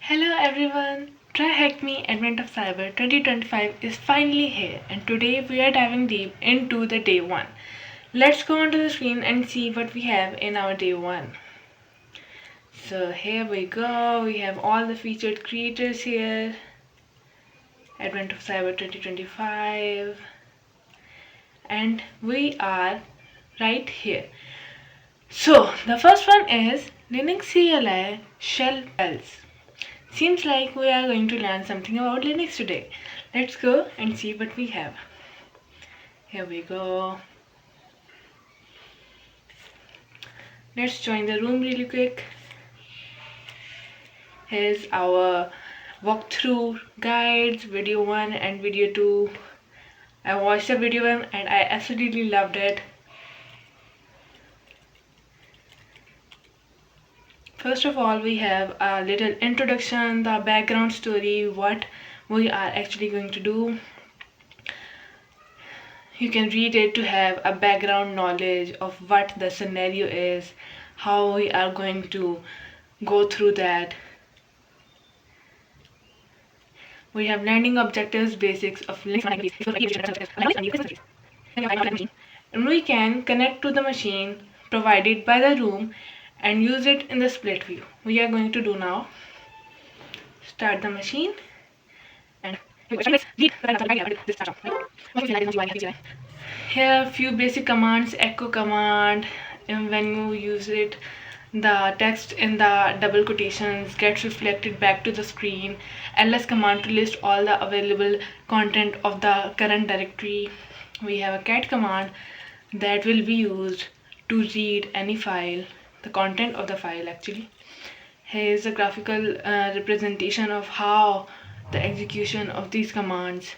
Hello everyone! TryHackMe Advent of Cyber 2025 is finally here, and today we are diving deep into the day 1. Let's go onto the screen and see what we have in our day 1. So here we go, we have all the featured creators here. Advent of Cyber 2025, and we are right here. So the first one is Linux CLI shell bells. Seems like we are going to learn something about Linux today. Let's go and see what we have. Here we go. Let's join the room really quick. Here's our walkthrough guides, video 1 and video 2. I watched the video 1 and I absolutely loved it. First of all, we have a little introduction, the background story, what we are actually going to do. You can read it to have a background knowledge of what the scenario is, how we are going to go through that. We have learning objectives, basics of Linux, and we can connect to the machine provided by the room and use it in the split view. We are going to do now. Start the machine and here are a few basic commands. Echo command, and when you use it, the text in the double quotations gets reflected back to the screen. ls command to list all the available content of the current directory. We have a cat command that will be used to read any file, the content of the file actually. Here is a graphical representation of how the execution of these commands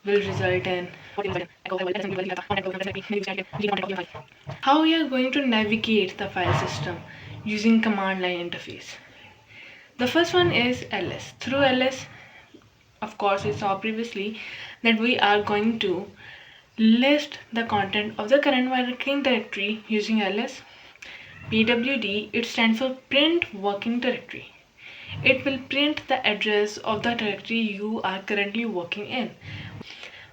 will result in how we are going to navigate the file system using command line interface. The first one is ls. Through ls, of course, we saw previously that we are going to list the content of the current working directory using ls. pwd, it stands for print working directory. It will print the address of the directory you are currently working in.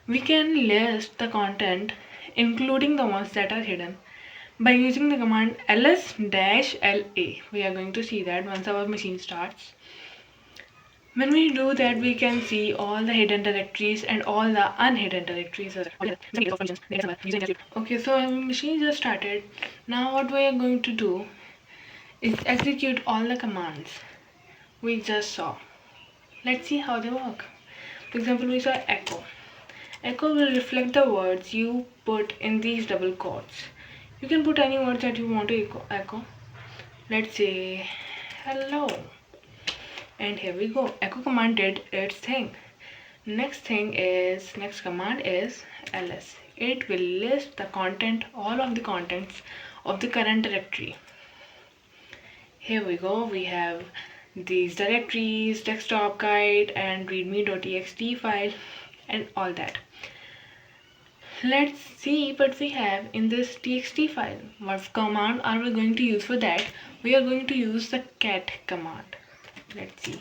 We can list the content including the ones that are hidden by using the command ls-la. We are going to see that once our machine starts. When we do that, we can see all the hidden directories and all the unhidden directories. Okay, so our machine just started. Now what we are going to do is execute all the commands we just saw. Let's see how they work. For example, we saw echo. Echo will reflect the words you put in these double quotes. You can put any words that you want to echo. Let's say hello. And here we go. Echo command did its thing. Next command is ls. It will list the content, all of the contents of the current directory. Here we go. We have these directories, desktop guide and readme.txt file and all that. Let's see what we have in this txt file. What command are we going to use for that? We are going to use the cat command. Let's see.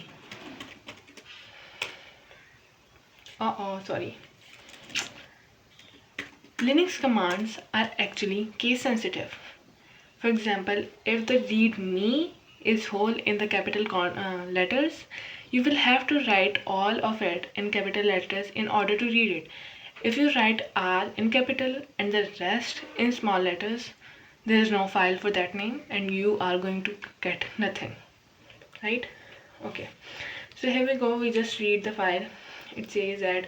Sorry. Linux commands are actually case sensitive. For example, if the readme is whole in the capital letters, you will have to write all of it in capital letters in order to read it. If you write R in capital and the rest in small letters, there is no file for that name and you are going to get nothing, right? Okay, so here we go. We just read the file. It says that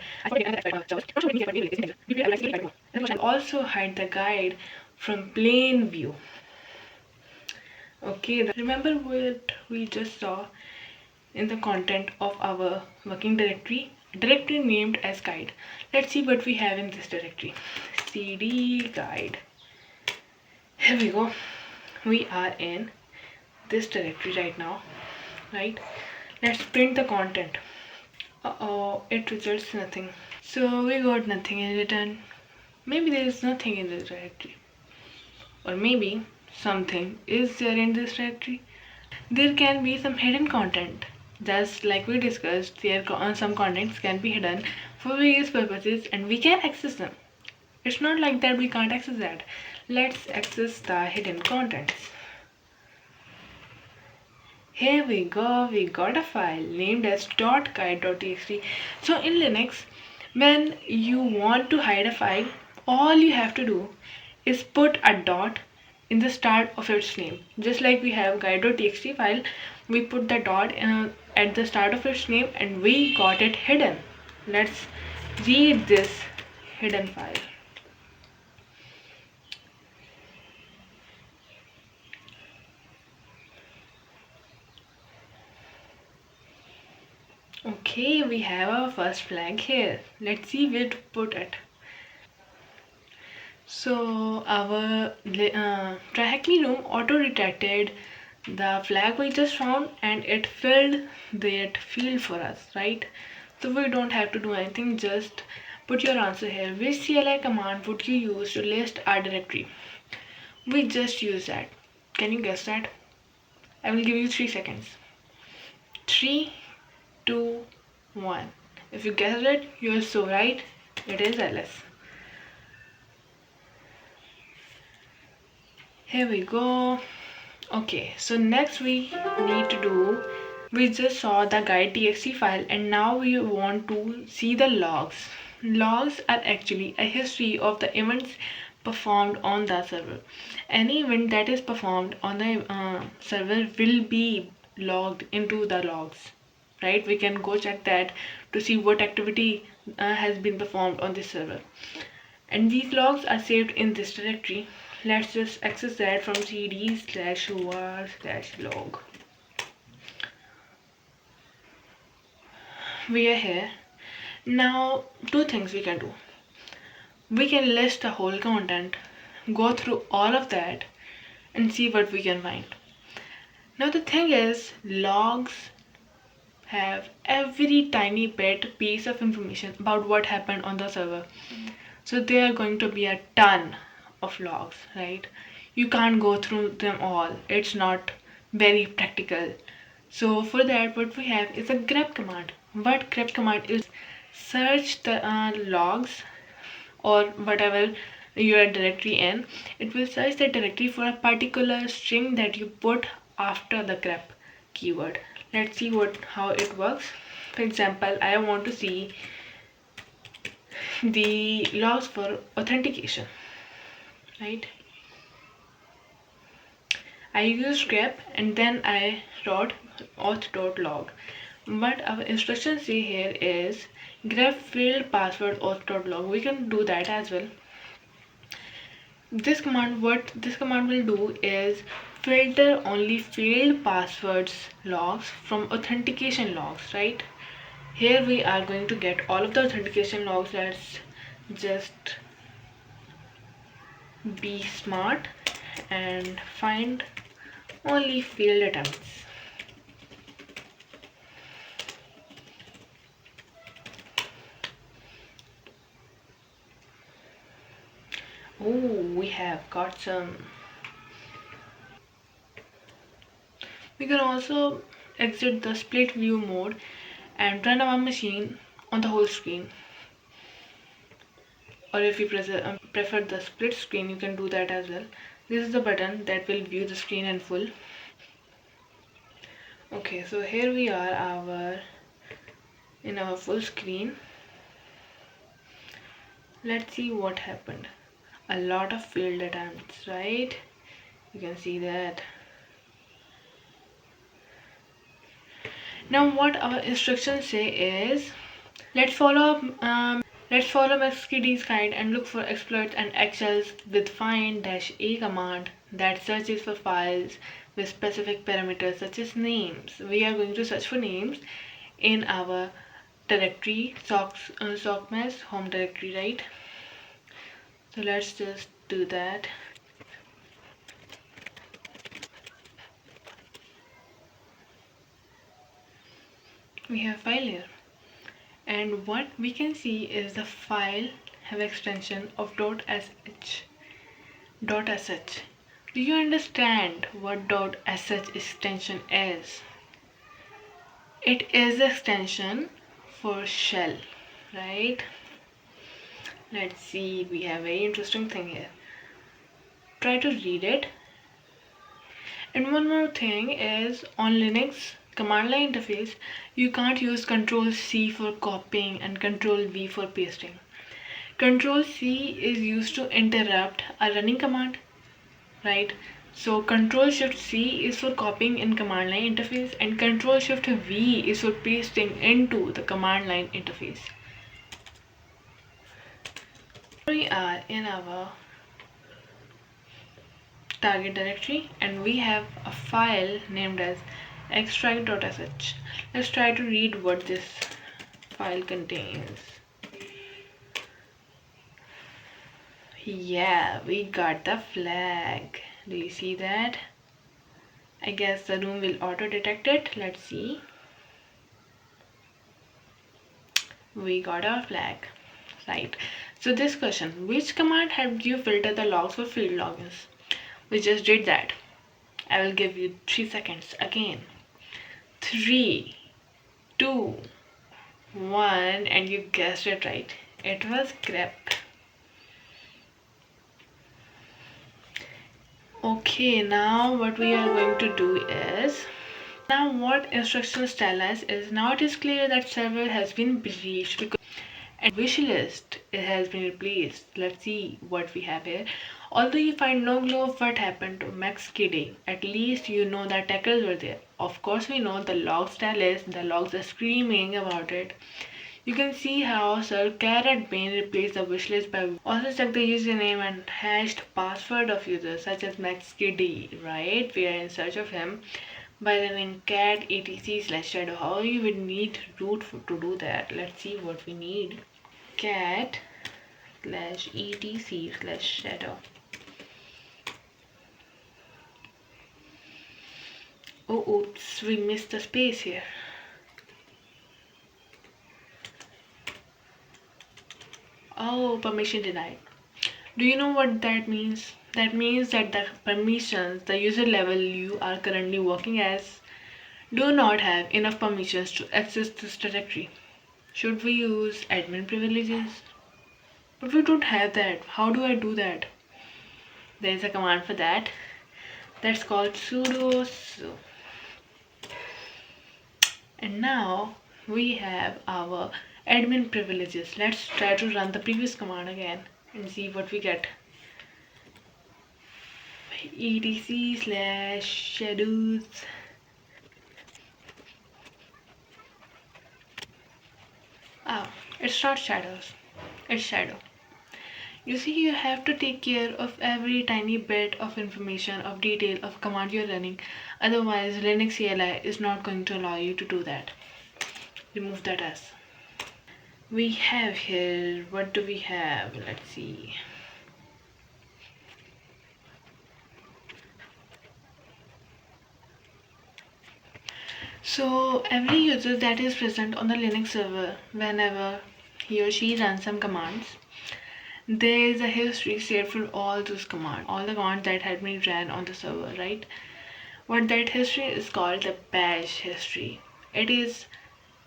also hide the guide from plain view. Okay, remember what we just saw in the content of our working directory named as guide. Let's see what we have in this directory. cd guide. Here we go. We are in this directory right now, right? Let's print the content. It results nothing. So we got nothing in return. Maybe there is nothing in this directory, or maybe something is there in this directory. There can be some hidden content Just like we discussed, some contents can be hidden for various purposes and we can access them. It's not like that we can't access that. Let's access the hidden contents. Here we go, we got a file named as .guide.txt. So in Linux, when you want to hide a file, all you have to do is put a dot in the start of its name. Just like we have guide.txt file, we put the dot at the start of its name and we got it hidden. Let's read this hidden file. Okay, we have our first flag here. Let's see where to put it. So our TryHackMe room auto-detected the flag we just found and it filled that field for us, right? So we don't have to do anything, just put your answer here. Which CLI command would you use to list our directory? We just use that. Can you guess that? I will give you 3 seconds. 3, 2, 1. If you guessed it, you're so right. It is ls. Here we go. Okay, so next we need to do, we just saw the guide.txt file and now we want to see the logs. Logs are actually a history of the events performed on the server. Any event that is performed on the server will be logged into the logs, right? We can go check that to see what activity has been performed on this server. And these logs are saved in this directory. Let's just access that from cd/var/log. We are here. Now, two things we can do. We can list the whole content, go through all of that, and see what we can find. Now, the thing is, logs have every tiny bit piece of information about what happened on the server. So there are going to be a ton of logs, right? You can't go through them all. It's not very practical. So for that, what we have is a grep command. What grep command is, search the logs or whatever your directory in. It will search the directory for a particular string that you put after the grep keyword. Let's see how it works. For example, I want to see the logs for authentication, right? I used grep and then I wrote auth.log. But our instruction say here is grep field password auth.log. We can do that as well. What this command will do is filter only field passwords logs from authentication logs, right? Here we are going to get all of the authentication logs. Let's just be smart and find only failed attempts. Oh, we have got some. We can also exit the split view mode and run our machine on the whole screen. Or if you prefer the split screen, you can do that as well. This is the button that will view the screen in full. Okay, so here we are in our full screen. Let's see what happened. A lot of failed attempts, right? You can see that. Now what our instructions say is, let's follow MaxKD's guide and look for exploits and excels with find-a command that searches for files with specific parameters such as names. We are going to search for names in our directory, sockmess home directory, right? So let's just do that. We have file here. And what we can see is the file have extension of .sh. Do you understand what .sh extension is? It is the extension for shell, right? Let's see, we have a very interesting thing here. Try to read it. And one more thing is, on Linux command line interface, you can't use Control C for copying and Control V for pasting. Control C is used to interrupt a running command, right? So Control Shift C is for copying in command line interface, and Control Shift V is for pasting into the command line interface. We are in our target directory and we have a file named as extract.sh. Let's try to read what this file contains. Yeah, we got the flag. Do you see that? I guess the room will auto detect it. Let's see. We got our flag. Right. So this question, which command helped you filter the logs for field logins? We just did that. I will give you 3 seconds again. 3, 2, 1, and you guessed it right. It was grep. Okay, now what we are going to do is, now what instructions tell us is, now it is clear that server has been breached because and wish list it has been replaced. Let's see what we have here. Although you find no clue of what happened to Max Kidding, at least you know that attackers were there. Of course we know the logs tell us, the logs are screaming about it. You can see how Sir Carrot Bean replaced the wishlist by also check the username and hashed password of users such as MaxKD, right? We are in search of him by running cat etc/shadow. How you would need root to do that? Let's see what we need. Cat /etc/shadow. Oh, oops, we missed the space here. Oh, permission denied. Do you know what that means? That means that the permissions, the user level you are currently working as, do not have enough permissions to access this directory. Should we use admin privileges? But we don't have that. How do I do that? There is a command for that. That's called sudo su. And now we have our admin privileges. Let's try to run the previous command again and see what we get. etc/shadows. Oh, it's not shadows. It's shadow. You see, you have to take care of every tiny bit of information, of detail, of command you're running. Otherwise, Linux CLI is not going to allow you to do that. Remove that as. We have here, what do we have? Let's see. So every user that is present on the Linux server, whenever he or she runs some commands, there is a history saved for all those commands, all the commands that had been ran on the server, right? What that history is called the bash history. It is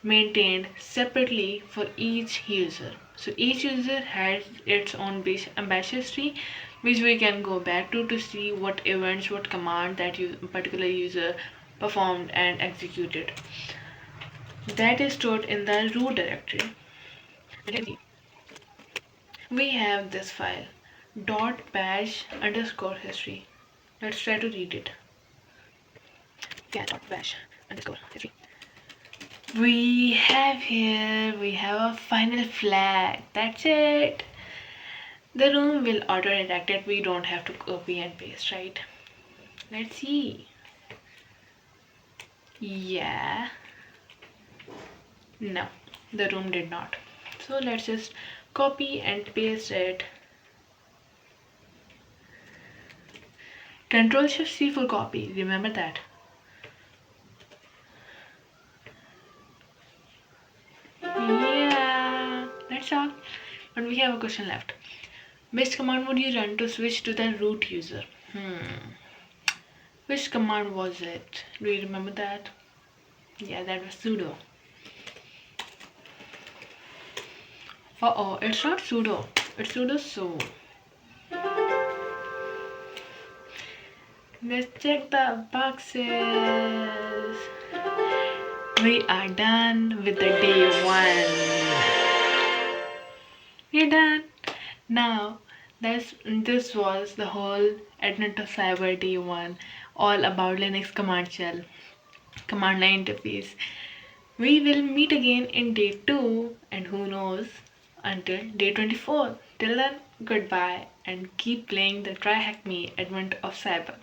maintained separately for each user. So each user has its own bash history, which we can go back to see what events, what command that particular user performed and executed. That is stored in the root directory. We have this file .bash_history. Let's try to read it. cat.bash_history. We have a final flag. That's it. The room will auto detect it. We don't have to copy and paste, right? Let's see. Yeah. No, the room did not. So let's just copy and paste it. Control Shift C for copy. Remember that. Yeah, that's all. But we have a question left. Which command would you run to switch to the root user? Which command was it? Do you remember that? Yeah, that was sudo. It's not sudo. It's sudo so. Let's check the boxes. We are done with the day 1. We're done. Now, this was the whole Advent of Cyber day 1, all about Linux command shell, command line interface. We will meet again in day 2, and who knows, until day 24. Till then, goodbye and keep playing the TryHackMe Advent of Cyber.